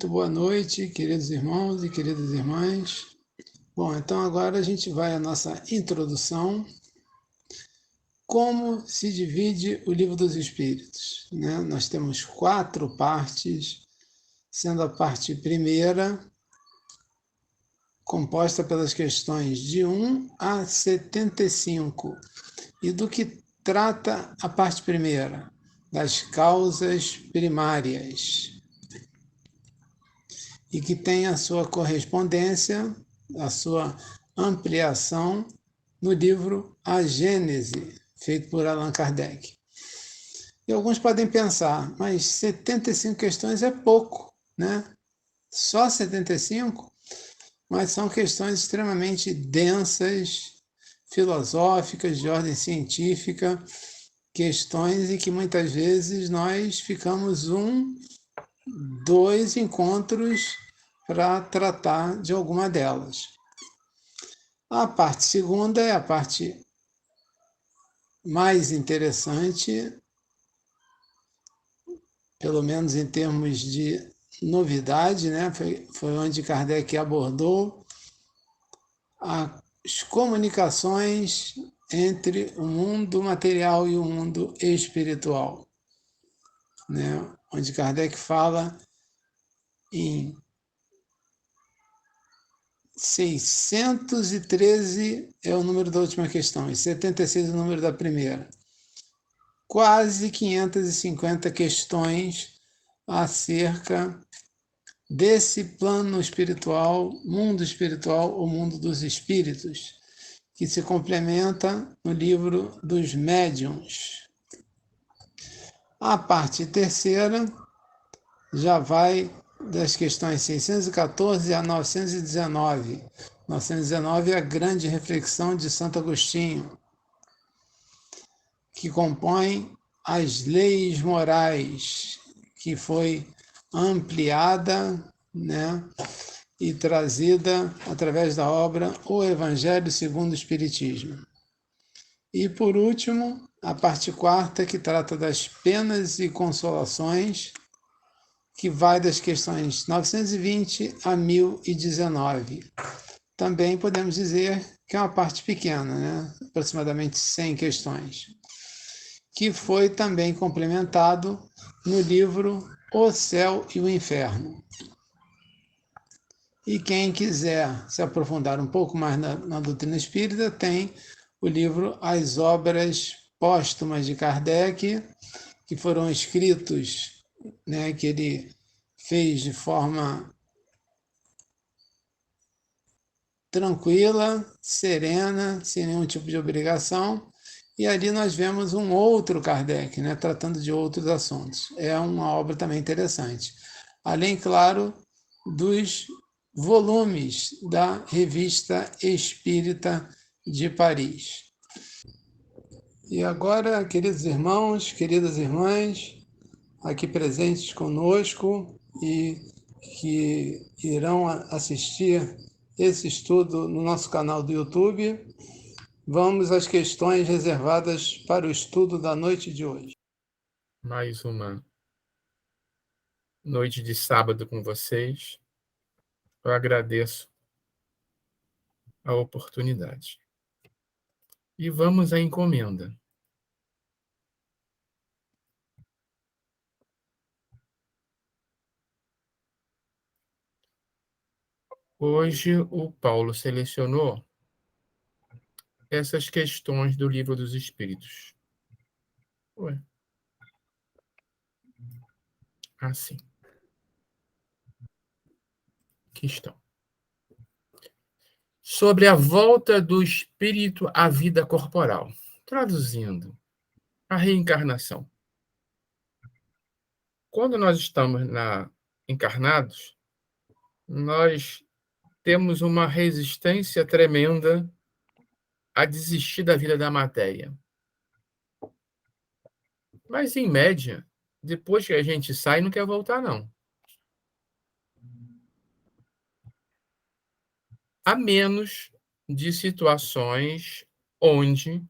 boa noite, queridos irmãos e queridas irmãs. Bom, então agora a gente vai à nossa introdução. Como se divide o Livro dos Espíritos, né? Nós temos 4 partes, sendo a parte primeira composta pelas questões de 1 a 75. E do que trata a parte primeira? Das causas primárias. E que tem a sua correspondência, a sua ampliação no livro A Gênese, feito por Allan Kardec. E alguns podem pensar, mas 75 questões é pouco, né? Só 75? Mas são questões extremamente densas, filosóficas, de ordem científica, questões em que muitas vezes nós ficamos 2 encontros para tratar de alguma delas. A parte segunda é a parte mais interessante, pelo menos em termos de novidade, né? Foi onde Kardec abordou as comunicações entre o mundo material e o mundo espiritual, né? Onde Kardec fala em 613 é o número da última questão, e 76 é o número da primeira. Quase 550 questões acerca desse plano espiritual, o mundo dos espíritos, que se complementa no livro dos médiuns. A parte terceira já vai das questões 614 a 919. 919 é a grande reflexão de Santo Agostinho, que compõe as leis morais, que foi ampliada, né, e trazida através da obra O Evangelho segundo o Espiritismo. E, por último, a parte quarta, que trata das penas e consolações, que vai das questões 920 a 1019. Também podemos dizer que é uma parte pequena, né? Aproximadamente 100 questões, que foi também complementado no livro O Céu e o Inferno. E quem quiser se aprofundar um pouco mais na doutrina espírita, tem o livro As Obras Póstumas de Kardec, que foram escritos, né, que ele fez de forma tranquila, serena, sem nenhum tipo de obrigação. E ali nós vemos um outro Kardec, né, tratando de outros assuntos. É uma obra também interessante. Além, claro, dos volumes da Revista Espírita de Paris. E agora, queridos irmãos, queridas irmãs, aqui presentes conosco e que irão assistir esse estudo no nosso canal do YouTube, vamos às questões reservadas para o estudo da noite de hoje. Mais uma noite de sábado com vocês. Eu agradeço a oportunidade. E vamos à encomenda. Hoje o Paulo selecionou essas questões do Livro dos Espíritos. Ué. Assim. Aqui estão. Sobre a volta do espírito à vida corporal. Traduzindo, a reencarnação. Quando nós estamos encarnados, nós temos uma resistência tremenda a desistir da vida da matéria. Mas, em média, depois que a gente sai, não quer voltar, não. A menos de situações onde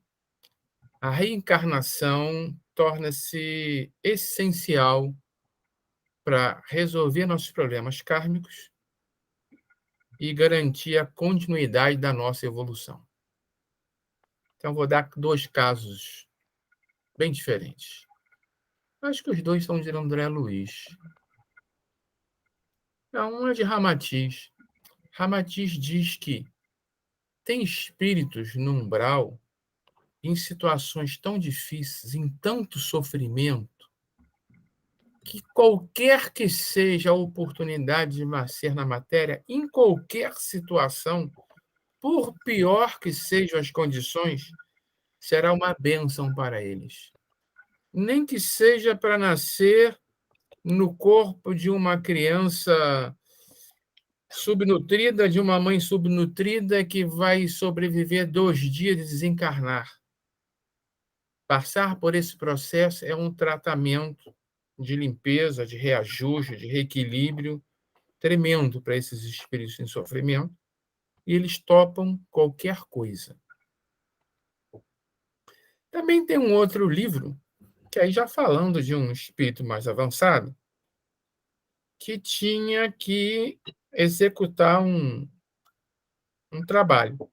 a reencarnação torna-se essencial para resolver nossos problemas kármicos e garantir a continuidade da nossa evolução. Então, vou dar 2 casos bem diferentes. Acho que os 2 são de André Luiz. Um é de Ramatiz. Ramatiz diz que tem espíritos no umbral, em situações tão difíceis, em tanto sofrimento, que qualquer que seja a oportunidade de nascer na matéria, em qualquer situação, por pior que sejam as condições, será uma bênção para eles. Nem que seja para nascer no corpo de uma criança subnutrida, de uma mãe subnutrida que vai sobreviver 2 dias de desencarnar. Passar por esse processo é um tratamento de limpeza, de reajuste, de reequilíbrio tremendo para esses espíritos em sofrimento, e eles topam qualquer coisa. Também tem um outro livro, que aí já falando de um espírito mais avançado, que tinha que executar um trabalho.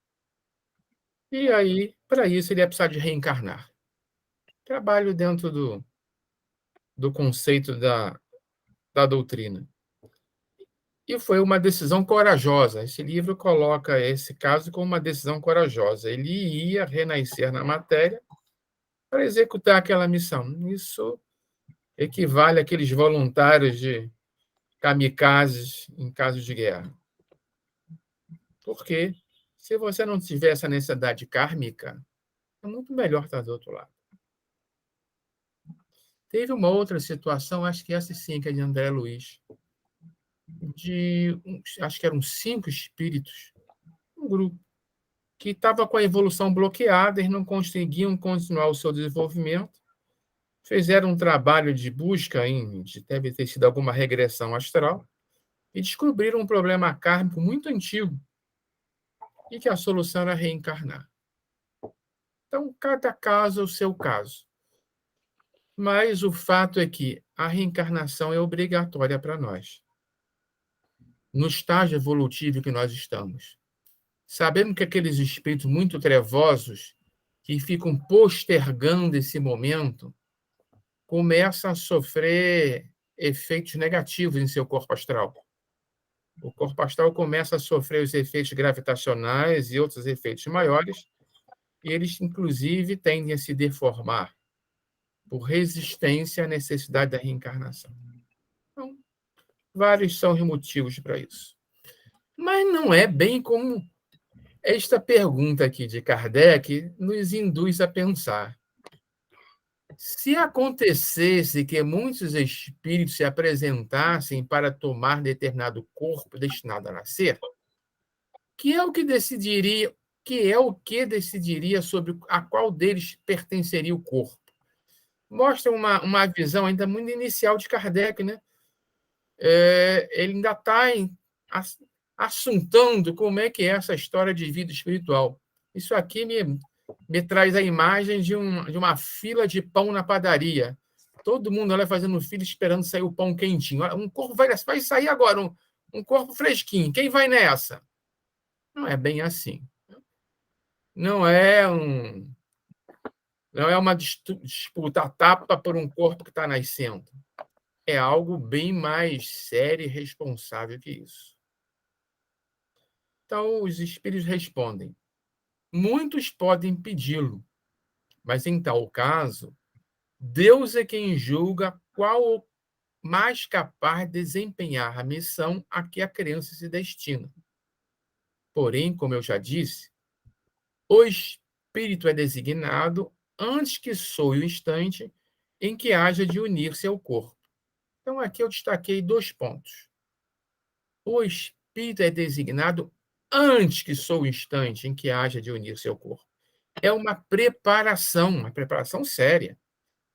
E aí, para isso, ele ia precisar de reencarnar. Trabalho dentro do conceito da doutrina. E foi uma decisão corajosa. Esse livro coloca esse caso como uma decisão corajosa. Ele ia renascer na matéria para executar aquela missão. Isso equivale àqueles voluntários de kamikazes em casos de guerra. Porque se você não tiver essa necessidade kármica, é muito melhor estar do outro lado. Teve uma outra situação, acho que essa sim, que é de André Luiz, acho que eram 5 espíritos, um grupo, que estava com a evolução bloqueada, eles não conseguiam continuar o seu desenvolvimento, fizeram um trabalho de busca, deve ter sido alguma regressão astral, e descobriram um problema kármico muito antigo, e que a solução era reencarnar. Então, cada caso é o seu caso. Mas o fato é que a reencarnação é obrigatória para nós. No estágio evolutivo que nós estamos. Sabemos que aqueles espíritos muito trevosos, que ficam postergando esse momento, começam a sofrer efeitos negativos em seu corpo astral. O corpo astral começa a sofrer os efeitos gravitacionais e outros efeitos maiores, e eles, inclusive, tendem a se deformar por resistência à necessidade da reencarnação. Então, vários são os motivos para isso. Mas não é bem como esta pergunta aqui de Kardec nos induz a pensar. Se acontecesse que muitos espíritos se apresentassem para tomar determinado corpo destinado a nascer, que é o que decidiria sobre a qual deles pertenceria o corpo? Mostra uma visão ainda muito inicial de Kardec, né? Ele ainda está assuntando como é que é essa história de vida espiritual. Isso aqui me traz a imagem de uma fila de pão na padaria. Todo mundo lá fazendo fila, esperando sair o pão quentinho. Um corpo vai sair agora, um corpo fresquinho. Quem vai nessa? Não é bem assim. Não é uma disputa a tapa por um corpo que está nascendo. É algo bem mais sério e responsável que isso. Então, os espíritos respondem: muitos podem pedi-lo, mas em tal caso, Deus é quem julga qual o mais capaz de desempenhar a missão a que a criança se destina. Porém, como eu já disse, o espírito é designado antes que soe o instante em que haja de unir-se ao corpo. Então, aqui eu destaquei 2 pontos. O espírito é designado antes que soe o instante em que haja de unir-se ao corpo. É uma preparação séria.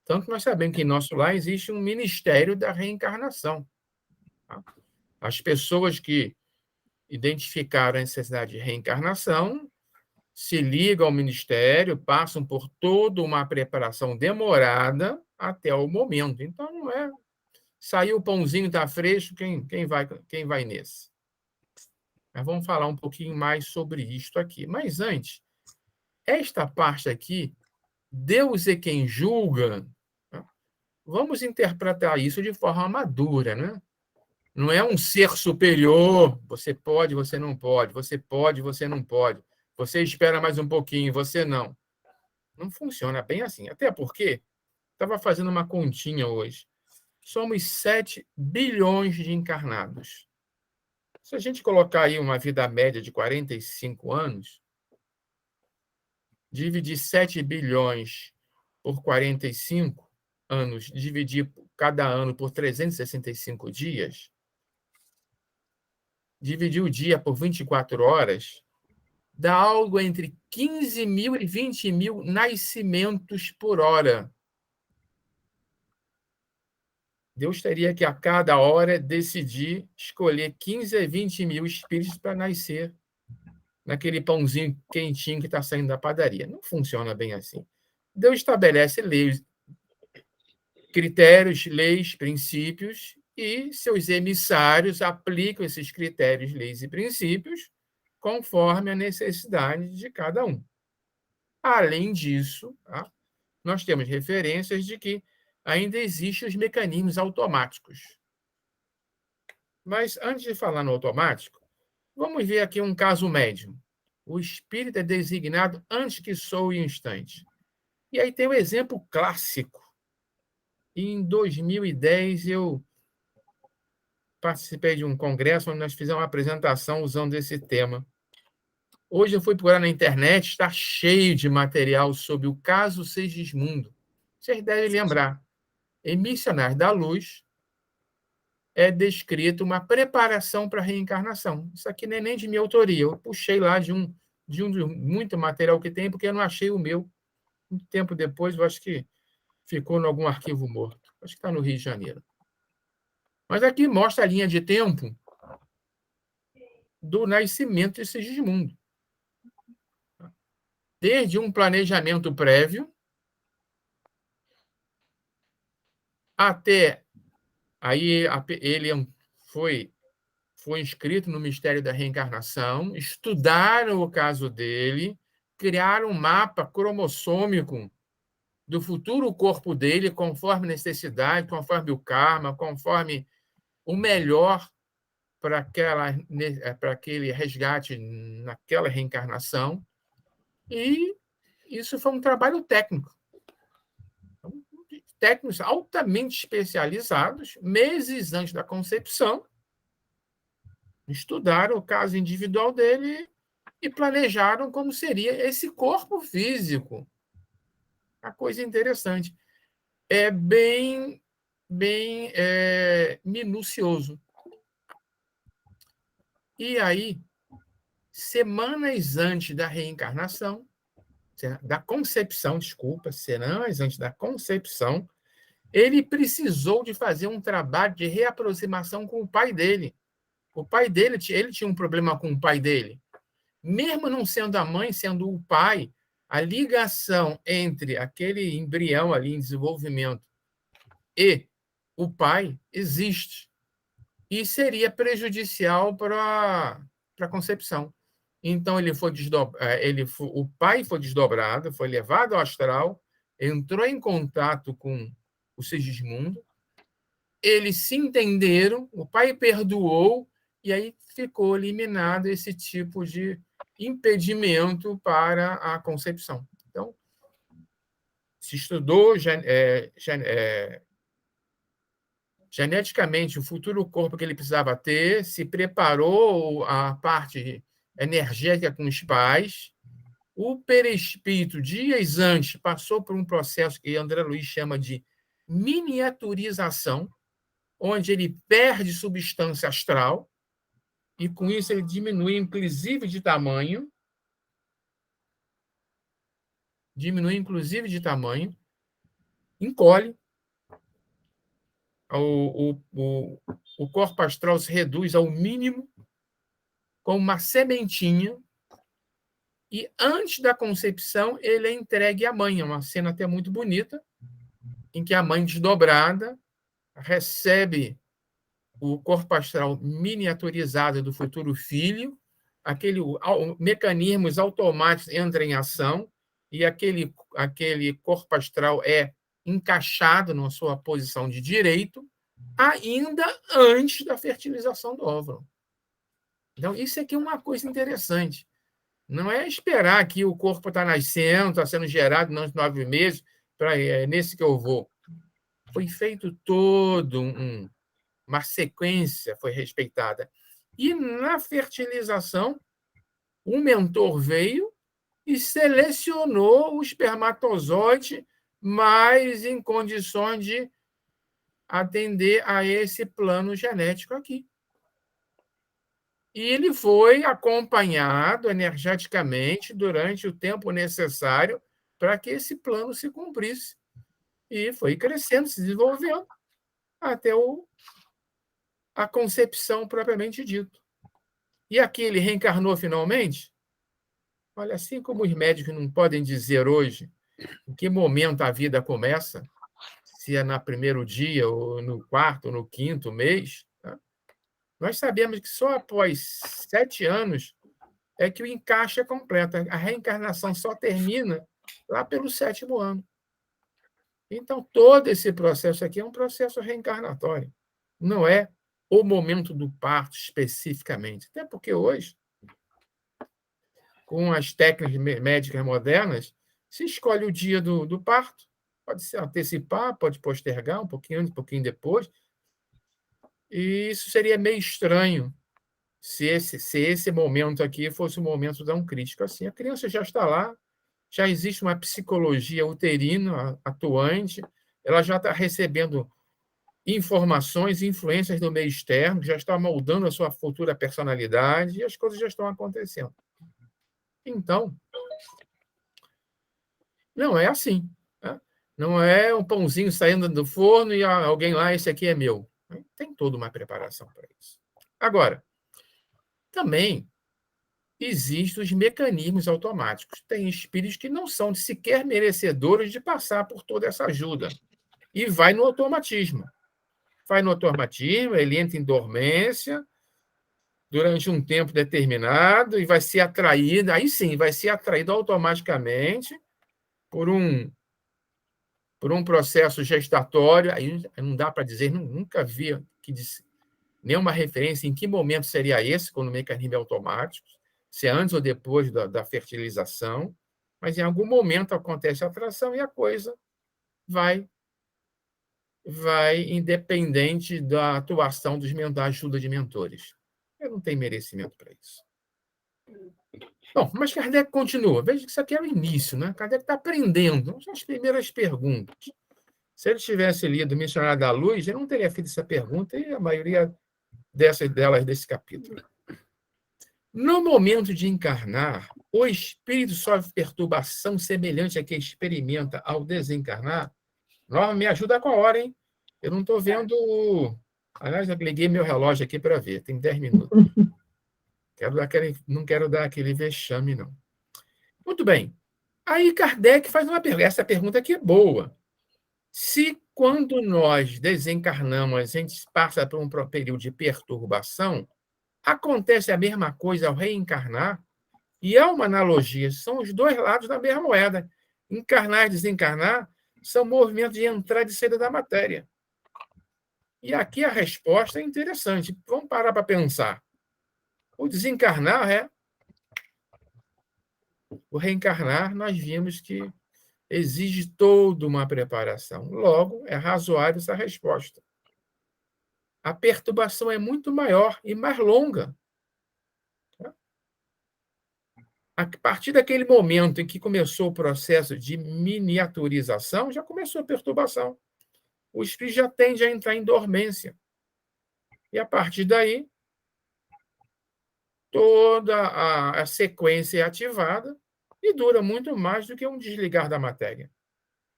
Tanto que nós sabemos que em nosso lar existe um ministério da reencarnação. Tá? As pessoas que identificaram a necessidade de reencarnação se ligam ao ministério, passam por toda uma preparação demorada até o momento. Então, Saiu o pãozinho, está fresco, quem vai nesse? Mas vamos falar um pouquinho mais sobre isto aqui. Mas antes, esta parte aqui, Deus é quem julga, vamos interpretar isso de forma madura, né? Não é um ser superior, você pode, você não pode, você pode, você não pode, você espera mais um pouquinho, você não. Não funciona bem assim. Até porque, estava fazendo uma continha hoje, somos 7 bilhões de encarnados. Se a gente colocar aí uma vida média de 45 anos, dividir 7 bilhões por 45 anos, dividir cada ano por 365 dias, dividir o dia por 24 horas, dá algo entre 15 mil e 20 mil nascimentos por hora. Deus teria que, a cada hora, decidir escolher 15 a 20 mil espíritos para nascer naquele pãozinho quentinho que está saindo da padaria. Não funciona bem assim. Deus estabelece leis, critérios, leis, princípios, e seus emissários aplicam esses critérios, leis e princípios conforme a necessidade de cada um. Além disso, tá, nós temos referências de que ainda existem os mecanismos automáticos. Mas, antes de falar no automático, vamos ver aqui um caso médium. O espírito é designado antes que soe o instante. E aí tem um exemplo clássico. Em 2010, eu participei de um congresso onde nós fizemos uma apresentação usando esse tema. Hoje eu fui procurar na internet, está cheio de material sobre o caso Segismundo. Vocês devem lembrar. Em Missionários da Luz, é descrito uma preparação para a reencarnação. Isso aqui não é nem de minha autoria. Eu puxei lá de muito material que tem, porque eu não achei o meu. Muito tempo depois, eu acho que ficou em algum arquivo morto. Acho que está no Rio de Janeiro. Mas aqui mostra a linha de tempo do nascimento de Segismundo. Desde um planejamento prévio até aí ele foi inscrito no mistério da reencarnação, estudaram o caso dele, criaram um mapa cromossômico do futuro corpo dele, conforme necessidade, conforme o karma, conforme o melhor para aquele resgate naquela reencarnação. E isso foi um trabalho técnico. Técnicos altamente especializados, meses antes da concepção, estudaram o caso individual dele e planejaram como seria esse corpo físico. A coisa interessante. É bem minucioso. E aí, semanas antes da reencarnação, da concepção, desculpa, semanas antes da concepção, ele precisou de fazer um trabalho de reaproximação com o pai dele. O pai dele, ele tinha um problema com o pai dele. Mesmo não sendo a mãe, sendo o pai, a ligação entre aquele embrião ali em desenvolvimento e o pai existe. E seria prejudicial para a concepção. Então, o pai foi desdobrado, foi levado ao astral, entrou em contato com o Segismundo, eles se entenderam, o pai perdoou, e aí ficou eliminado esse tipo de impedimento para a concepção. Então, se estudou geneticamente o futuro corpo que ele precisava ter, se preparou a parte energética com os pais. O perispírito, dias antes, passou por um processo que André Luiz chama de miniaturização, onde ele perde substância astral, e com isso ele diminui, inclusive, de tamanho, encolhe, o corpo astral se reduz ao mínimo, como uma sementinha, e antes da concepção ele é entregue à mãe. É uma cena até muito bonita, em que a mãe desdobrada o corpo astral miniaturizado do futuro filho, mecanismos automáticos entram em ação e aquele corpo astral é encaixado na sua posição de direito ainda antes da fertilização do óvulo. Então, isso aqui é uma coisa interessante. Não é esperar que o corpo está nascendo, está sendo gerado nos 9 meses, é nesse que eu vou. Foi feito todo uma sequência, foi respeitada. E na fertilização, o mentor veio e selecionou o espermatozoide mais em condições de atender a esse plano genético aqui. E ele foi acompanhado energeticamente durante o tempo necessário para que esse plano se cumprisse. E foi crescendo, se desenvolvendo, até a concepção propriamente dito. E aqui ele reencarnou finalmente? Olha, assim como os médicos não podem dizer hoje em que momento a vida começa, se é no primeiro dia, ou no quarto, ou no quinto mês, tá? Nós sabemos que só após 7 anos é que o encaixe é completo. A reencarnação só termina lá pelo 7º ano. Então, todo esse processo aqui é um processo reencarnatório. Não é o momento do parto especificamente. Até porque hoje, com as técnicas médicas modernas, se escolhe o dia do parto. Pode se antecipar, pode postergar um pouquinho depois. E isso seria meio estranho se esse momento aqui fosse um momento tão crítico assim. A criança já está lá, já existe uma psicologia uterina atuante, ela já está recebendo informações e influências do meio externo, já está moldando a sua futura personalidade e as coisas já estão acontecendo. Então, não é assim. Né? Não é um pãozinho saindo do forno e alguém lá, esse aqui é meu. Tem toda uma preparação para isso. Agora, também existem os mecanismos automáticos. Tem espíritos que não são sequer merecedores de passar por toda essa ajuda. E vai no automatismo. Vai no automatismo, ele entra em dormência durante um tempo determinado e vai ser atraído, aí sim, vai ser atraído automaticamente por um processo gestatório. Aí não dá para dizer, nunca vi nenhuma referência em que momento seria esse, quando o mecanismo é automático, se é antes ou depois da fertilização, mas em algum momento acontece a atração e a coisa vai independente da atuação da ajuda de mentores. Eu não tenho merecimento para isso. Bom, mas Kardec continua. Veja que isso aqui é o início, né? Kardec está aprendendo. São as primeiras perguntas. Se ele tivesse lido o Missionário da Luz, ele não teria feito essa pergunta e a maioria delas desse capítulo. No momento de encarnar, o espírito sofre perturbação semelhante à que experimenta ao desencarnar? Norma, me ajuda com a hora, hein? Eu não estou vendo. Aliás, eu liguei meu relógio aqui para ver, tem 10 minutos. Não quero dar aquele vexame, não. Muito bem. Aí Kardec faz uma pergunta. Essa pergunta aqui é boa. Se quando nós desencarnamos, a gente passa por um período de perturbação, acontece a mesma coisa ao reencarnar? E é uma analogia, são os dois lados da mesma moeda. Encarnar e desencarnar são movimentos de entrada e saída da matéria. E aqui a resposta é interessante. Vamos parar para pensar. O desencarnar o reencarnar, nós vimos que exige toda uma preparação. Logo, é razoável essa resposta. A perturbação é muito maior e mais longa. A partir daquele momento em que começou o processo de miniaturização, já começou a perturbação. O espírito já tende a entrar em dormência. E, a partir daí, toda a sequência é ativada e dura muito mais do que um desligar da matéria.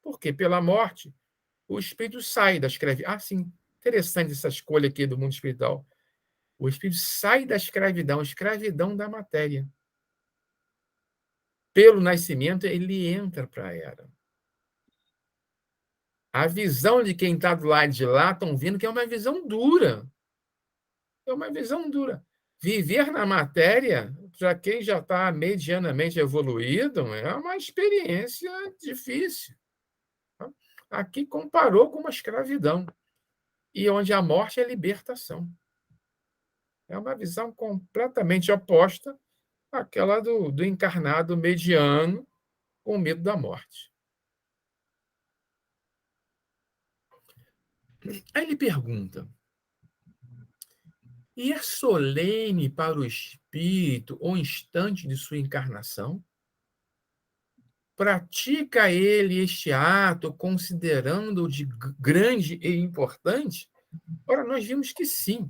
Porque, pela morte, o espírito sai da escravidão. Sim, interessante essa escolha aqui do mundo espiritual. O espírito sai da escravidão da matéria. Pelo nascimento, ele entra para a era. A visão de quem está do lado de lá estão vendo que é uma visão dura. É uma visão dura. Viver na matéria, para quem já está medianamente evoluído, é uma experiência difícil. Aqui comparou com uma escravidão, e onde a morte é libertação. É uma visão completamente oposta àquela do encarnado mediano com medo da morte. Aí ele pergunta: e é solene para o espírito o instante de sua encarnação? Pratica ele este ato considerando-o de grande e importante? Ora, nós vimos que sim.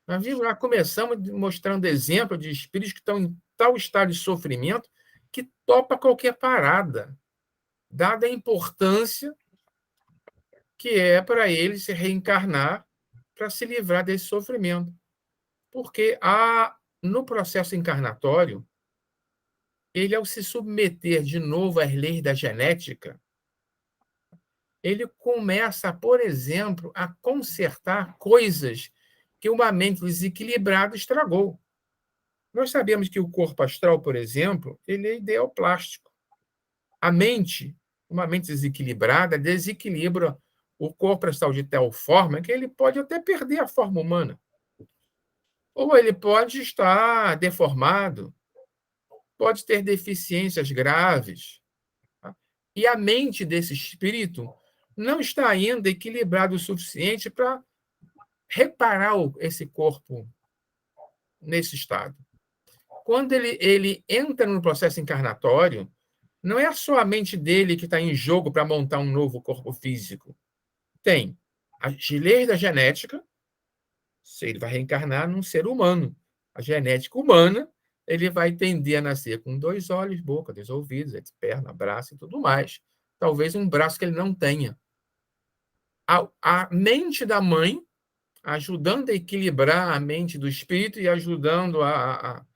Nós começamos mostrando exemplo de espíritos que estão em tal estado de sofrimento que topa qualquer parada, dada a importância que é para ele se reencarnar para se livrar desse sofrimento. Porque no processo encarnatório, ele, ao se submeter de novo às leis da genética, ele começa, por exemplo, a consertar coisas que uma mente desequilibrada estragou. Nós sabemos que o corpo astral, por exemplo, ele é ideoplástico. A mente, uma mente desequilibrada, desequilibra o corpo astral de tal forma que ele pode até perder a forma humana. Ou ele pode estar deformado, pode ter deficiências graves. Tá? E a mente desse espírito não está ainda equilibrada o suficiente para reparar esse corpo nesse estado. Quando ele entra no processo encarnatório, não é só a mente dele que está em jogo para montar um novo corpo físico. Tem as leis da genética, se ele vai reencarnar num ser humano. A genética humana, ele vai tender a nascer com 2 olhos, boca, 2 ouvidos, perna, braço e tudo mais. Talvez um braço que ele não tenha. A mente da mãe, ajudando a equilibrar a mente do espírito e ajudando a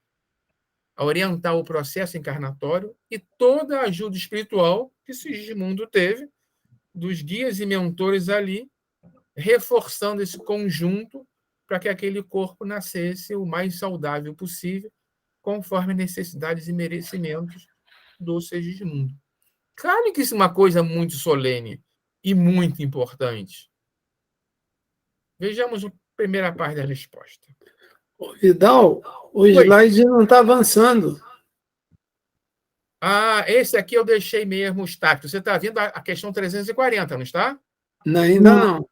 orientar o processo encarnatório, e toda a ajuda espiritual que Sigismundo teve, dos guias e mentores ali, reforçando esse conjunto para que aquele corpo nascesse o mais saudável possível, conforme necessidades e merecimentos do Sigismundo. Claro que isso é uma coisa muito solene e muito importante. Vejamos a primeira parte da resposta. Vidal, o slide não está avançando. Esse aqui eu deixei mesmo estático. Você está vendo a questão 340, não está? Não, ainda não.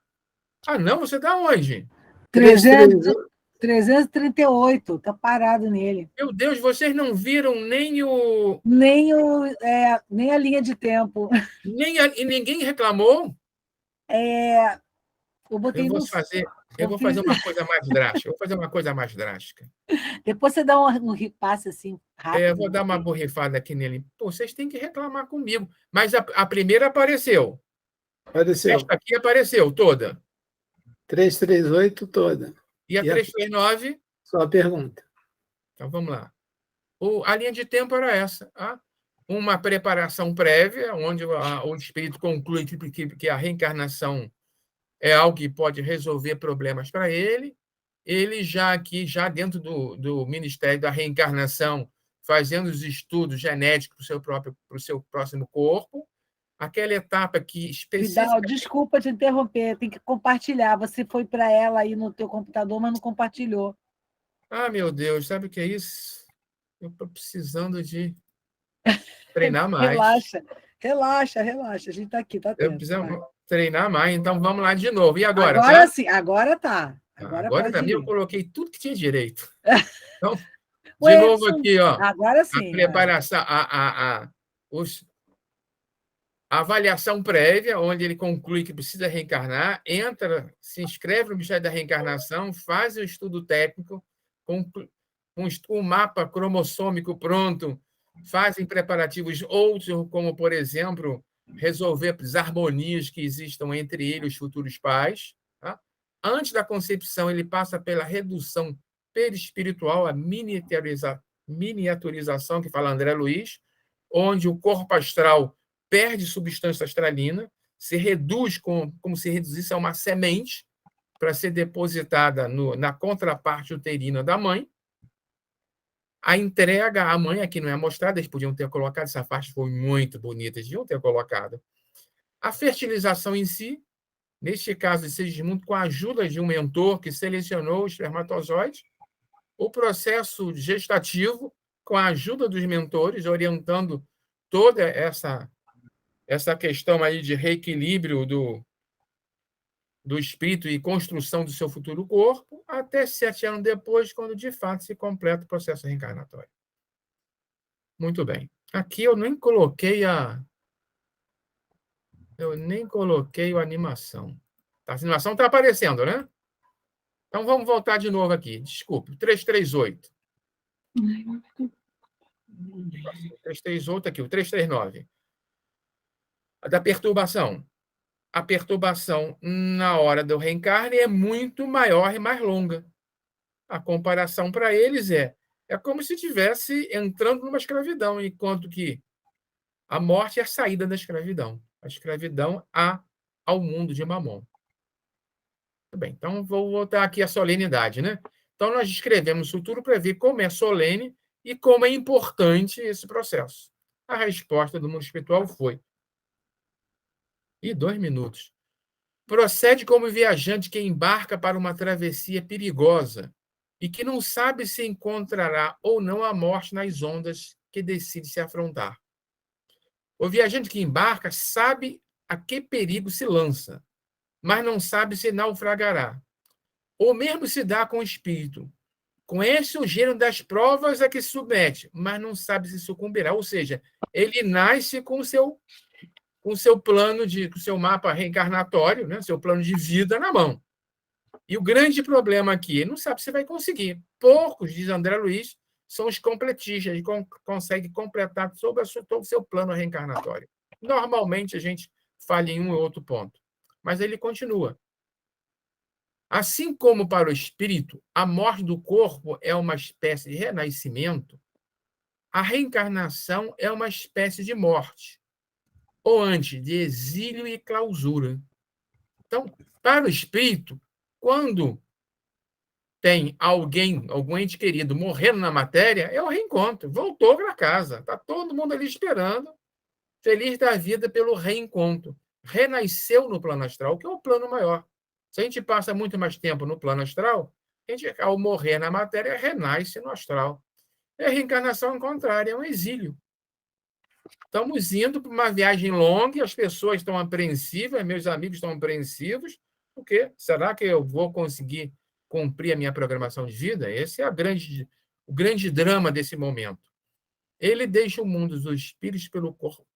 Não? Você está onde? 338, está parado nele. Meu Deus, vocês não viram nem nem a linha de tempo. E ninguém reclamou? Eu botei eu vou fazer uma coisa mais drástica. Vou fazer uma coisa mais drástica. Depois você dá um repasse assim, rápido. Eu vou dar uma borrifada aqui nele. Pô, vocês têm que reclamar comigo. Mas a primeira apareceu. Apareceu. Esta aqui apareceu toda. 338 toda. E a 339? Só a pergunta. Então, vamos lá. A linha de tempo era essa. Uma preparação prévia, onde o espírito conclui que a reencarnação é algo que pode resolver problemas para ele. Ele já dentro do Ministério da Reencarnação, fazendo os estudos genéticos para o seu próximo corpo, aquela etapa que específica... Vidal, desculpa te interromper, tem que compartilhar. Você foi para ela aí no teu computador, mas não compartilhou. Meu Deus, sabe o que é isso? Eu estou precisando de treinar mais. Relaxa. A gente está aqui, está atento. Eu preciso treinar mais, então vamos lá de novo. E agora? Agora sim, agora tá. Agora para mim eu coloquei tudo que tinha direito. Então, de novo aqui, ó. Agora sim. A preparação, a avaliação prévia, onde ele conclui que precisa reencarnar, se inscreve no Ministério da Reencarnação, faz o estudo técnico, com o mapa cromossômico pronto, fazem preparativos outros, como, por exemplo, resolver as harmonias que existam entre ele e os futuros pais. Tá? Antes da concepção, ele passa pela redução perispiritual, a miniaturização, que fala André Luiz, onde o corpo astral perde substância astralina, se reduz como se reduzisse a uma semente para ser depositada na contraparte uterina da mãe. A entrega à mãe, aqui não é mostrada, eles podiam ter colocado, essa parte foi muito bonita, eles deviam ter colocado. A fertilização em si, neste caso de Segismundo, com a ajuda de um mentor que selecionou os espermatozoides, o processo gestativo, com a ajuda dos mentores, orientando toda essa questão aí de reequilíbrio do espírito e construção do seu futuro corpo, até 7 anos depois, quando de fato se completa o processo reencarnatório. Muito bem. Aqui eu nem coloquei a animação. A animação está aparecendo, né? Então vamos voltar de novo aqui. Desculpe, 338. 338 aqui, o 339. A da perturbação. A perturbação na hora do reencarne é muito maior e mais longa. A comparação para eles é como se estivesse entrando numa escravidão, enquanto que a morte é a saída da escravidão. A escravidão ao mundo de Mamon. Muito bem, então vou voltar aqui à solenidade, né? Então nós descrevemos o futuro para ver como é solene e como é importante esse processo. A resposta do mundo espiritual foi: 2 minutos. Procede como viajante que embarca para uma travessia perigosa e que não sabe se encontrará ou não a morte nas ondas que decide se afrontar. O viajante que embarca sabe a que perigo se lança, mas não sabe se naufragará. Ou mesmo se dá com o espírito. Conhece o gênero das provas a que se submete, mas não sabe se sucumbirá. Ou seja, ele nasce com o seu plano com o seu mapa reencarnatório, né, seu plano de vida na mão. E o grande problema aqui, ele não sabe se vai conseguir. Poucos, diz André Luiz, são os completistas, que conseguem completar todo o seu plano reencarnatório. Normalmente, a gente falha em um ou outro ponto. Mas ele continua. Assim como para o espírito, a morte do corpo é uma espécie de renascimento, a reencarnação é uma espécie de morte, ou antes, de exílio e clausura. Então, para o espírito, quando tem algum ente querido morrendo na matéria, é o reencontro. Voltou para casa. Está todo mundo ali esperando, feliz da vida pelo reencontro. Renasceu no plano astral, que é o plano maior. Se a gente passa muito mais tempo no plano astral, a gente, ao morrer na matéria, renasce no astral. E a reencarnação, ao contrário, é um exílio. Estamos indo para uma viagem longa e as pessoas estão apreensivas, meus amigos estão apreensivos, porque será que eu vou conseguir cumprir a minha programação de vida? Esse é o grande drama desse momento. Ele deixa o mundo dos espíritos pelo corpo.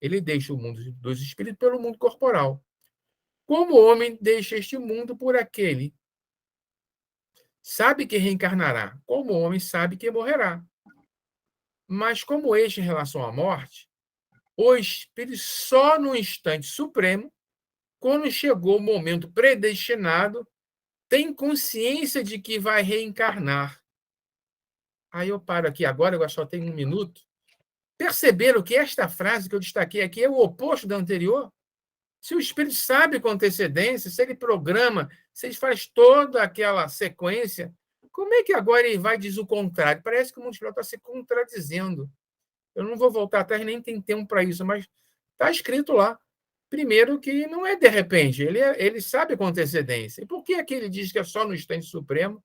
Ele deixa o mundo dos espíritos pelo mundo corporal. Como o homem deixa este mundo por aquele. Sabe que reencarnará, como o homem sabe que morrerá. Mas como este em relação à morte, o espírito só no instante supremo, quando chegou o momento predestinado, tem consciência de que vai reencarnar. Aí eu paro aqui agora, eu só tenho 1 minuto. Perceberam que esta frase que eu destaquei aqui é o oposto da anterior? Se o espírito sabe com antecedência, se ele programa, se ele faz toda aquela sequência, como é que agora ele vai dizer o contrário? Parece que o mundo espiritual está se contradizendo. Eu não vou voltar atrás, nem tem tempo para isso, mas está escrito lá. Primeiro que não é de repente, ele sabe com antecedência. E por que é que ele diz que é só no instante supremo,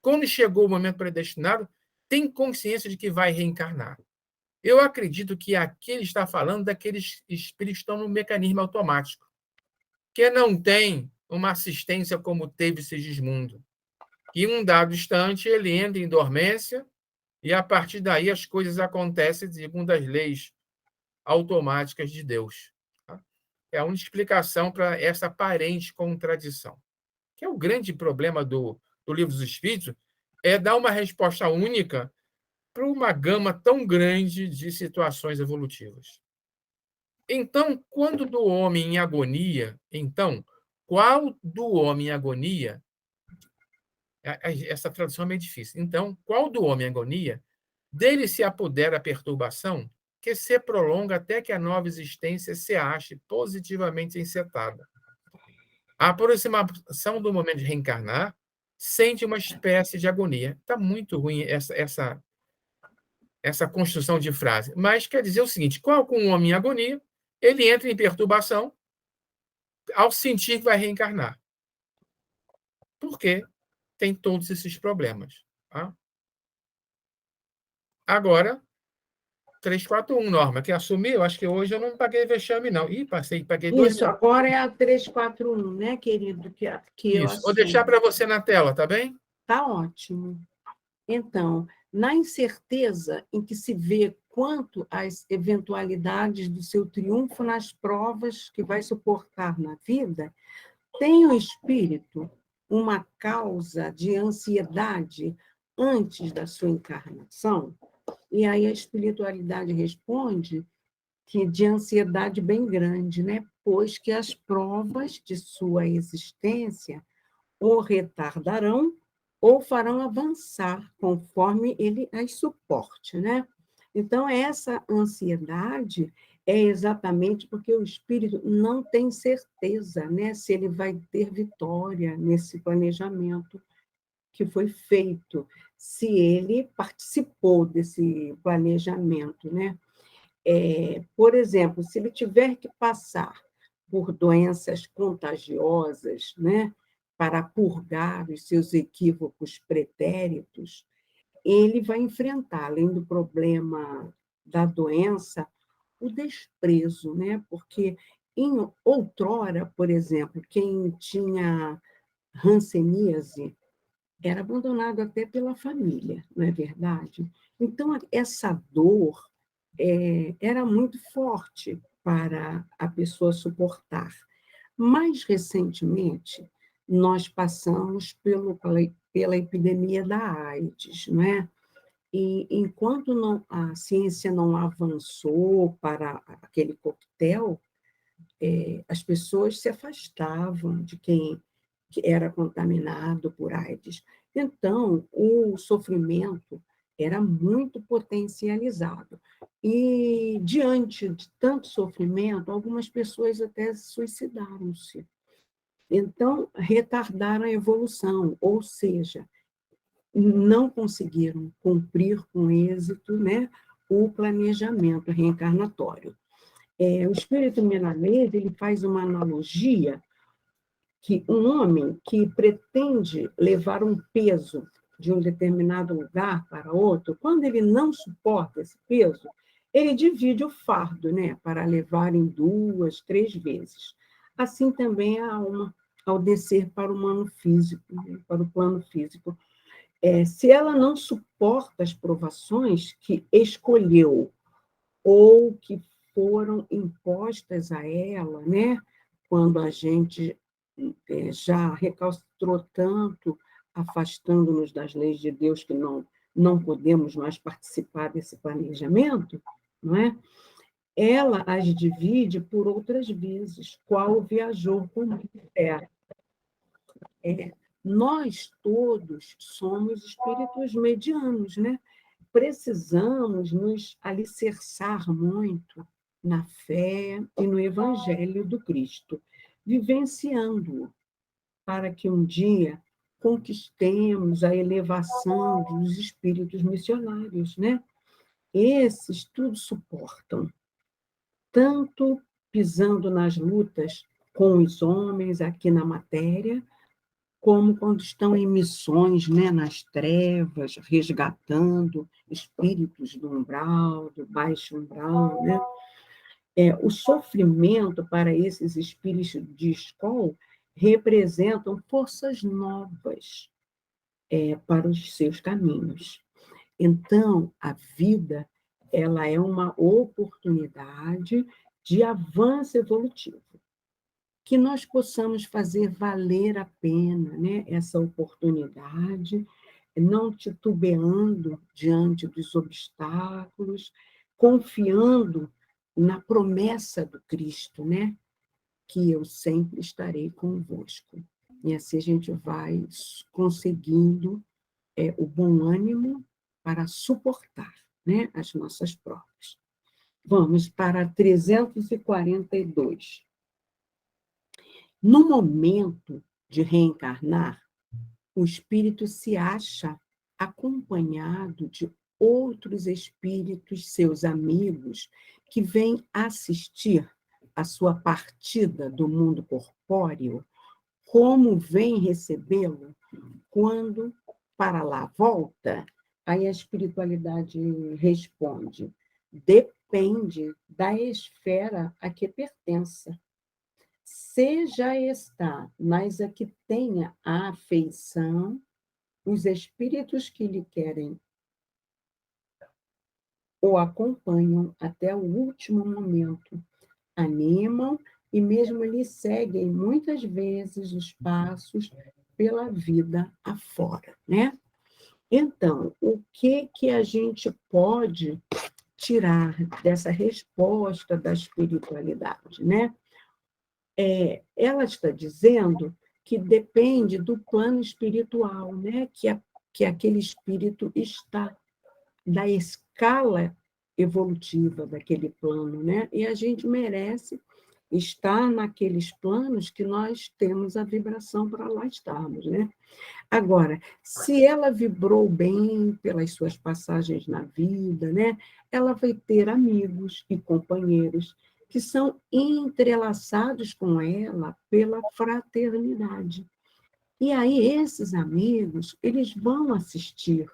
quando chegou o momento predestinado, tem consciência de que vai reencarnar? Eu acredito que aqui ele está falando daqueles espíritos que estão no mecanismo automático, que não tem uma assistência como teve Segismundo. E em um dado instante ele entra em dormência e, a partir daí, as coisas acontecem segundo as leis automáticas de Deus. É uma explicação para essa aparente contradição. Que é o grande problema do Livro dos Espíritos, é dar uma resposta única para uma gama tão grande de situações evolutivas. Então, qual do homem em agonia? Essa tradução é meio difícil. Então, qual do homem em agonia, dele se apodera a perturbação que se prolonga até que a nova existência se ache positivamente encetada. A aproximação do momento de reencarnar sente uma espécie de agonia. Está muito ruim essa construção de frase. Mas quer dizer o seguinte: qual com o homem em agonia, ele entra em perturbação ao sentir que vai reencarnar. Porque tem todos esses problemas. Tá? Agora, 341, Norma, que assumiu, acho que hoje eu não paguei vexame, não. Ih, paguei 2 Isso, agora é a 341, né, querido? Que eu Isso. Vou deixar assumo. para você na tela, tá bem? Tá ótimo. Então, na incerteza em que se vê quanto às eventualidades do seu triunfo nas provas que vai suportar na vida, tem o espírito uma causa de ansiedade antes da sua encarnação? E aí a espiritualidade responde que de ansiedade bem grande, né? Pois que as provas de sua existência o retardarão ou farão avançar conforme ele as suporte, né? Então, essa ansiedade é exatamente porque o espírito não tem certeza, né, se ele vai ter vitória nesse planejamento que foi feito, se ele participou desse planejamento, né? Por exemplo, se ele tiver que passar por doenças contagiosas, né, para purgar os seus equívocos pretéritos, ele vai enfrentar, além do problema da doença, o desprezo, né? Porque outrora, por exemplo, quem tinha hanseníase era abandonado até pela família, não é verdade? Então, essa dor era muito forte para a pessoa suportar. Mais recentemente, nós passamos pela epidemia da AIDS, não é? E enquanto a ciência não avançou para aquele coquetel, as pessoas se afastavam de quem era contaminado por AIDS. Então, o sofrimento era muito potencializado. E, diante de tanto sofrimento, algumas pessoas até suicidaram-se. Então, retardaram a evolução, ou seja, não conseguiram cumprir com êxito, né, o planejamento reencarnatório. O espírito milanês ele faz uma analogia que um homem que pretende levar um peso de um determinado lugar para outro, quando ele não suporta esse peso, ele divide o fardo, né, para levar em 2, 3 vezes. Assim também a alma, ao descer para o plano físico, né, para o plano físico. Se ela não suporta as provações que escolheu ou que foram impostas a ela, né, quando a gente já recalcitrou tanto, afastando-nos das leis de Deus, que não podemos mais participar desse planejamento, não é? Ela as divide por outras vezes, qual viajou com terra. Nós todos somos espíritos medianos, né? Precisamos nos alicerçar muito na fé e no Evangelho do Cristo, vivenciando-o, para que um dia conquistemos a elevação dos espíritos missionários, né? Esses tudo suportam, tanto pisando nas lutas com os homens aqui na matéria, como quando estão em missões, né, nas trevas, resgatando espíritos do umbral, do baixo umbral, né? O sofrimento para esses espíritos de escola representam forças novas para os seus caminhos. Então, a vida ela é uma oportunidade de avanço evolutivo. Que nós possamos fazer valer a pena, né, essa oportunidade, não titubeando diante dos obstáculos, confiando na promessa do Cristo, né, que eu sempre estarei convosco. E assim a gente vai conseguindo o bom ânimo para suportar, né, as nossas provas. Vamos para 342. No momento de reencarnar, o espírito se acha acompanhado de outros espíritos, seus amigos, que vêm assistir a sua partida do mundo corpóreo, como vem recebê-lo quando para lá volta. Aí a espiritualidade responde: depende da esfera a que pertença. Se já está nas a que tenha a afeição, os espíritos que lhe querem o acompanham até o último momento, animam e mesmo lhe seguem muitas vezes os passos pela vida afora, né? Então, o que que a gente pode tirar dessa resposta da espiritualidade, né? Ela está dizendo que depende do plano espiritual, né? Que aquele espírito está da escala evolutiva daquele plano, né? E a gente merece estar naqueles planos que nós temos a vibração para lá estarmos, né? Agora, se ela vibrou bem pelas suas passagens na vida, né? Ela vai ter amigos e companheiros que são entrelaçados com ela pela fraternidade. E aí esses amigos, eles vão assistir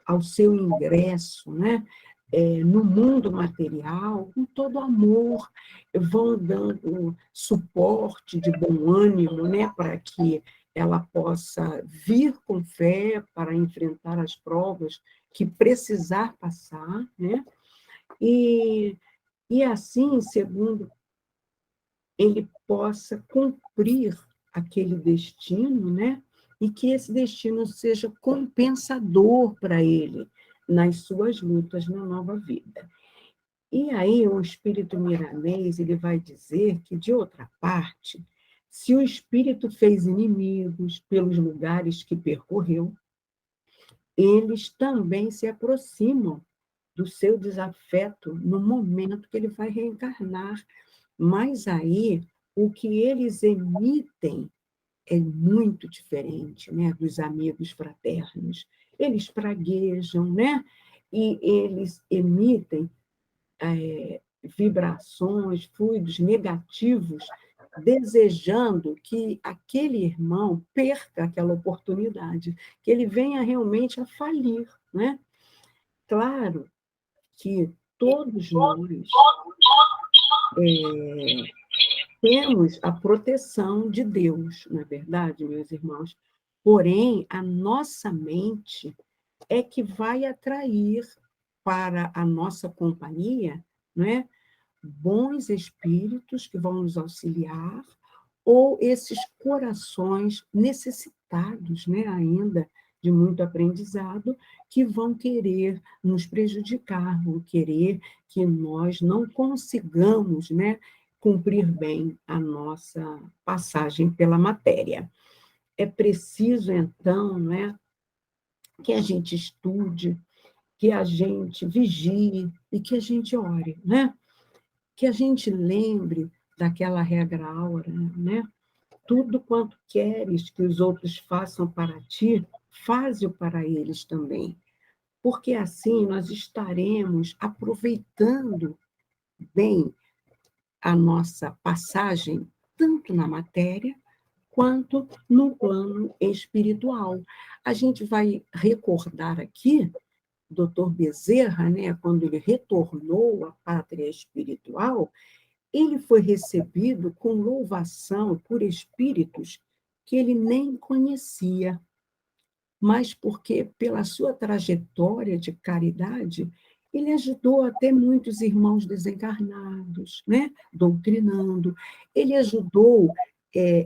ao seu ingresso, né? No mundo material, com todo amor, vão dando suporte de bom ânimo, né? Para que ela possa vir com fé para enfrentar as provas que precisar passar, né? E, e assim, segundo ele possa cumprir aquele destino, né? E que esse destino seja compensador para ele nas suas lutas na nova vida. E aí o espírito milanês, ele vai dizer que, de outra parte, se o espírito fez inimigos pelos lugares que percorreu, eles também se aproximam do seu desafeto no momento que ele vai reencarnar. Mas aí, o que eles emitem é muito diferente, né, dos amigos fraternos. Eles praguejam, né? E eles emitem vibrações, fluidos negativos, desejando que aquele irmão perca aquela oportunidade, que ele venha realmente a falir, né? Claro que todos nós temos a proteção de Deus, não é verdade, meus irmãos? Porém, a nossa mente é que vai atrair para a nossa companhia, não é? Bons espíritos que vão nos auxiliar, ou esses corações necessitados, né, ainda de muito aprendizado, que vão querer nos prejudicar, vão querer que nós não consigamos, né, cumprir bem a nossa passagem pela matéria. É preciso, então, né, que a gente estude, que a gente vigie e que a gente ore, né? Que a gente lembre daquela regra áurea, né? Tudo quanto queres que os outros façam para ti, faze-o para eles também. Porque assim nós estaremos aproveitando bem a nossa passagem, tanto na matéria quanto no plano espiritual. A gente vai recordar aqui, Dr. Bezerra, né, quando ele retornou à pátria espiritual, ele foi recebido com louvação por espíritos que ele nem conhecia, mas porque, pela sua trajetória de caridade, ele ajudou até muitos irmãos desencarnados, né? Doutrinando. Ele ajudou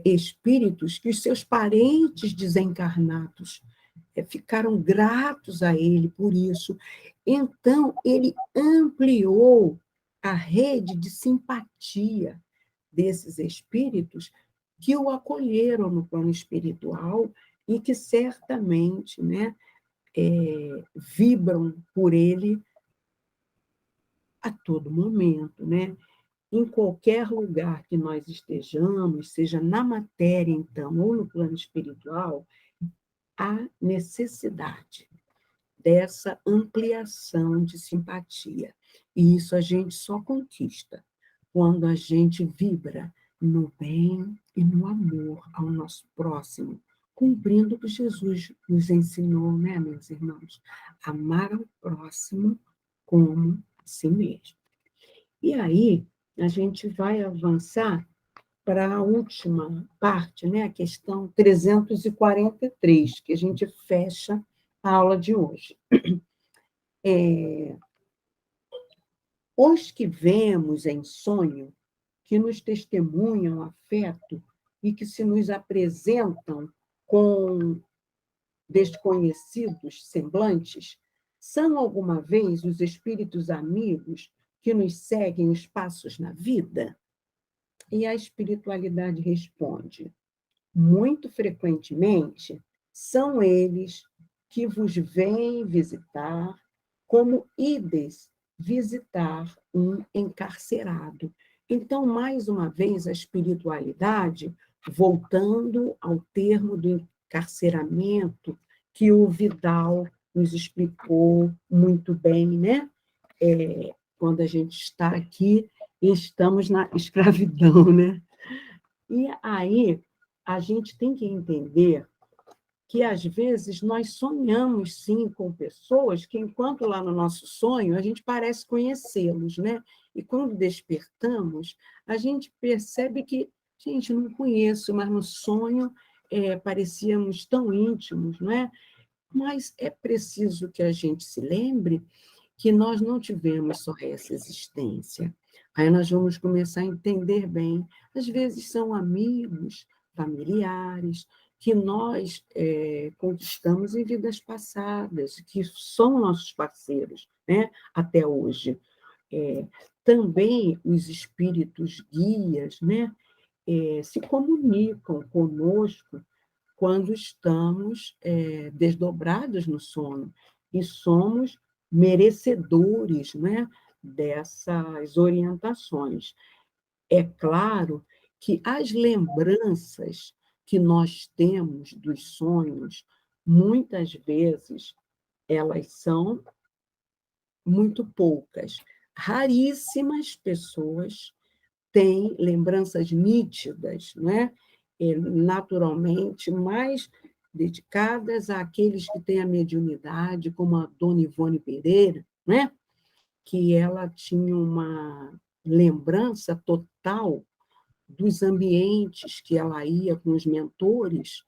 espíritos que os seus parentes desencarnados ficaram gratos a ele por isso. Então, ele ampliou a rede de simpatia desses espíritos que o acolheram no plano espiritual e que certamente, né, vibram por ele a todo momento, né? Em qualquer lugar que nós estejamos, seja na matéria, então, ou no plano espiritual, há necessidade dessa ampliação de simpatia. E isso a gente só conquista quando a gente vibra no bem e no amor ao nosso próximo, cumprindo o que Jesus nos ensinou, né, meus irmãos? Amar ao próximo como a si mesmo. E aí, a gente vai avançar para a última parte, né, a questão 343, que a gente fecha a aula de hoje. Os que vemos em sonho, que nos testemunham afeto e que se nos apresentam com desconhecidos semblantes, são alguma vez os espíritos amigos que nos seguem os passos na vida? E a espiritualidade responde: muito frequentemente são eles que vos vêm visitar, como ides visitar um encarcerado. Então, mais uma vez, a espiritualidade, voltando ao termo do encarceramento, que o Vidal nos explicou muito bem, né? Quando a gente está aqui, estamos na escravidão, né? E aí, a gente tem que entender que, às vezes, nós sonhamos, sim, com pessoas que, enquanto lá no nosso sonho, a gente parece conhecê-los, né? E quando despertamos, a gente percebe que, gente, não conheço, mas no sonho parecíamos tão íntimos, não é? Mas é preciso que a gente se lembre que nós não tivemos só essa existência. Aí nós vamos começar a entender bem. Às vezes são amigos, familiares, que nós conquistamos em vidas passadas, que são nossos parceiros, né, até hoje. Também os espíritos guias, né, se comunicam conosco quando estamos desdobrados no sono e somos merecedores, né, dessas orientações. É claro que as lembranças que nós temos dos sonhos, muitas vezes, elas são muito poucas. Raríssimas pessoas têm lembranças nítidas, né? Naturalmente, mais dedicadas àqueles que têm a mediunidade, como a dona Ivone Pereira, né? Que ela tinha uma lembrança total dos ambientes que ela ia com os mentores,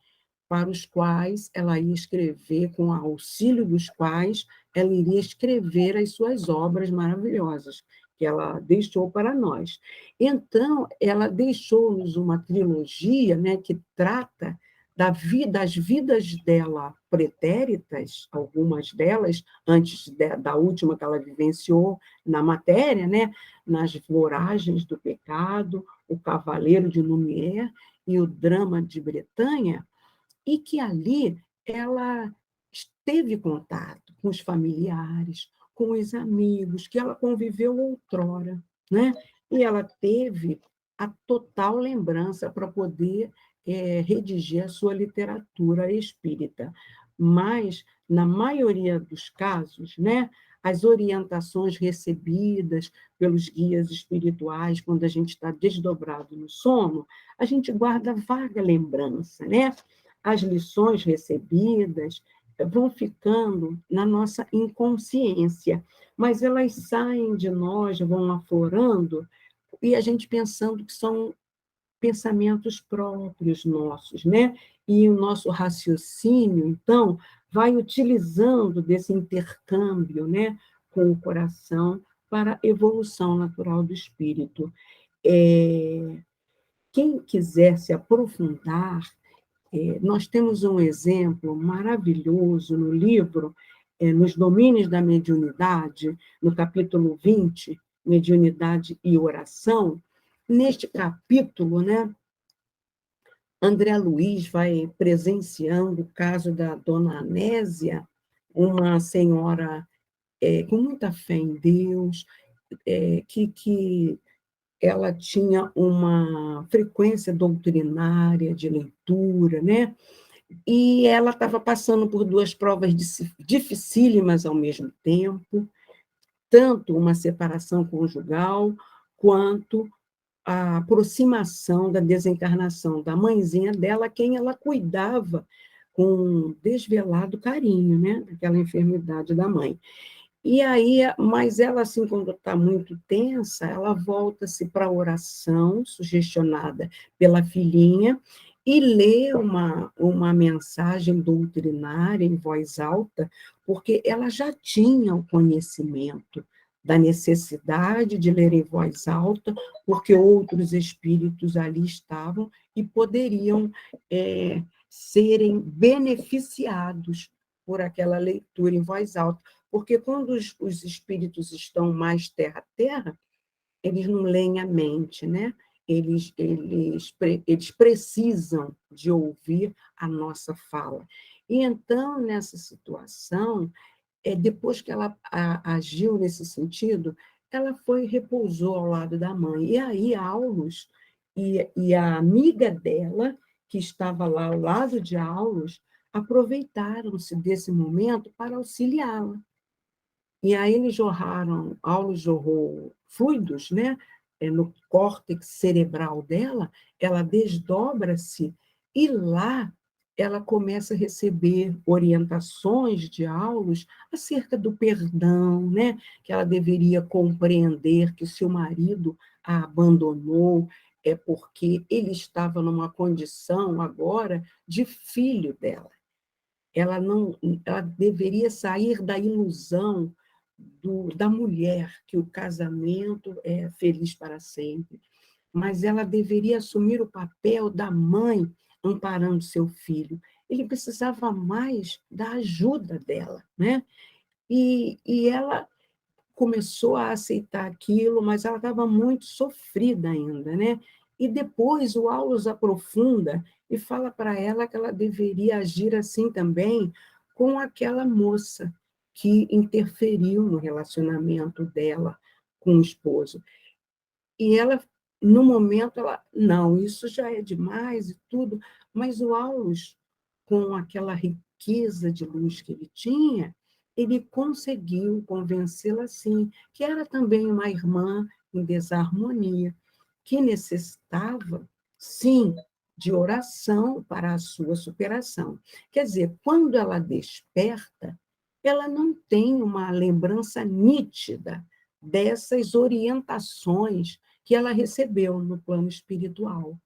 para os quais ela ia escrever, com o auxílio dos quais ela iria escrever as suas obras maravilhosas, que ela deixou para nós. Então, ela deixou-nos uma trilogia, né, que trata das vidas dela pretéritas, algumas delas, antes da última que ela vivenciou na matéria, né, nas Voragens do Pecado, O Cavaleiro de Lumière e o Drama de Bretanha, e que ali ela teve contato com os familiares, com os amigos, que ela conviveu outrora, né? E ela teve a total lembrança para poder redigir a sua literatura espírita. Mas, na maioria dos casos, né, as orientações recebidas pelos guias espirituais, quando a gente está desdobrado no sono, a gente guarda vaga lembrança, né? As lições recebidas vão ficando na nossa inconsciência, mas elas saem de nós, vão aflorando, e a gente pensando que são pensamentos próprios nossos, né? E o nosso raciocínio, então, vai utilizando desse intercâmbio, né, com o coração para a evolução natural do espírito. Quem quiser se aprofundar, nós temos um exemplo maravilhoso no livro, Nos Domínios da Mediunidade, no capítulo 20, Mediunidade e Oração. Neste capítulo, né, André Luiz vai presenciando o caso da dona Anésia, uma senhora com muita fé em Deus, que ela tinha uma frequência doutrinária de leitura, né? E ela estava passando por 2 provas dificílimas ao mesmo tempo, tanto uma separação conjugal, quanto a aproximação da desencarnação da mãezinha dela, quem ela cuidava com desvelado carinho, né? Aquela enfermidade da mãe. E aí, mas ela, assim, quando está muito tensa, ela volta-se para a oração, sugestionada pela filhinha, e lê uma mensagem doutrinária em voz alta, porque ela já tinha o conhecimento da necessidade de ler em voz alta, porque outros espíritos ali estavam e poderiam serem beneficiados por aquela leitura em voz alta. Porque quando os espíritos estão mais terra a terra, eles não leem a mente, né? Eles precisam de ouvir a nossa fala. E então, nessa situação, depois que ela agiu nesse sentido, ela repousou ao lado da mãe. E aí, Aulus e a amiga dela, que estava lá ao lado de Aulus, aproveitaram-se desse momento para auxiliá-la. E aí Aulus jorrou fluidos, né, no córtex cerebral dela, ela desdobra-se e lá ela começa a receber orientações de Aulus acerca do perdão, né, que ela deveria compreender que seu marido a abandonou porque ele estava numa condição agora de filho dela. Ela deveria sair da ilusão da mulher, que o casamento é feliz para sempre, mas ela deveria assumir o papel da mãe amparando seu filho. Ele precisava mais da ajuda dela, né? E ela começou a aceitar aquilo, mas ela estava muito sofrida ainda, né? E depois o Aulus aprofunda e fala para ela que ela deveria agir assim também com aquela moça que interferiu no relacionamento dela com o esposo. E ela, no momento, não, isso já é demais e tudo, mas o Aulus, com aquela riqueza de luz que ele tinha, ele conseguiu convencê-la, sim, que era também uma irmã em desarmonia, que necessitava, sim, de oração para a sua superação. Quer dizer, quando ela desperta, ela não tem uma lembrança nítida dessas orientações que ela recebeu no plano espiritual,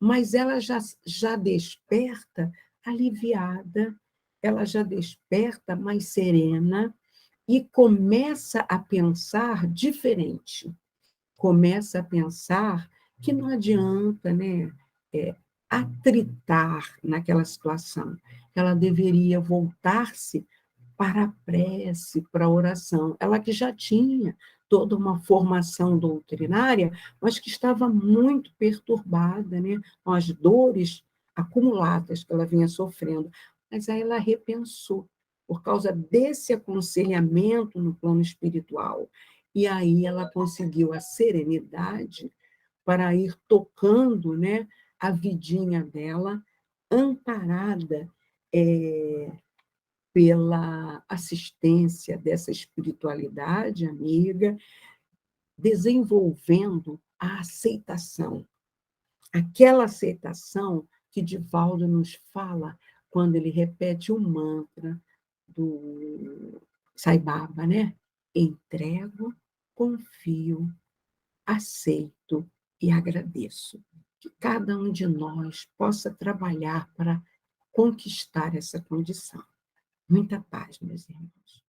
mas ela já desperta aliviada, ela já desperta mais serena e começa a pensar diferente. Começa a pensar que não adianta, né, atritar naquela situação. Ela deveria voltar-se para a prece, para a oração. Ela que já tinha toda uma formação doutrinária, mas que estava muito perturbada, né, com as dores acumuladas que ela vinha sofrendo. Mas aí ela repensou, por causa desse aconselhamento no plano espiritual. E aí ela conseguiu a serenidade para ir tocando, né, a vidinha dela, amparada pela assistência dessa espiritualidade amiga, desenvolvendo a aceitação. Aquela aceitação que Divaldo nos fala quando ele repete o mantra do Sai Baba, né? Entrego, confio, aceito e agradeço. Que cada um de nós possa trabalhar para conquistar essa condição. Muita paz, meus irmãos.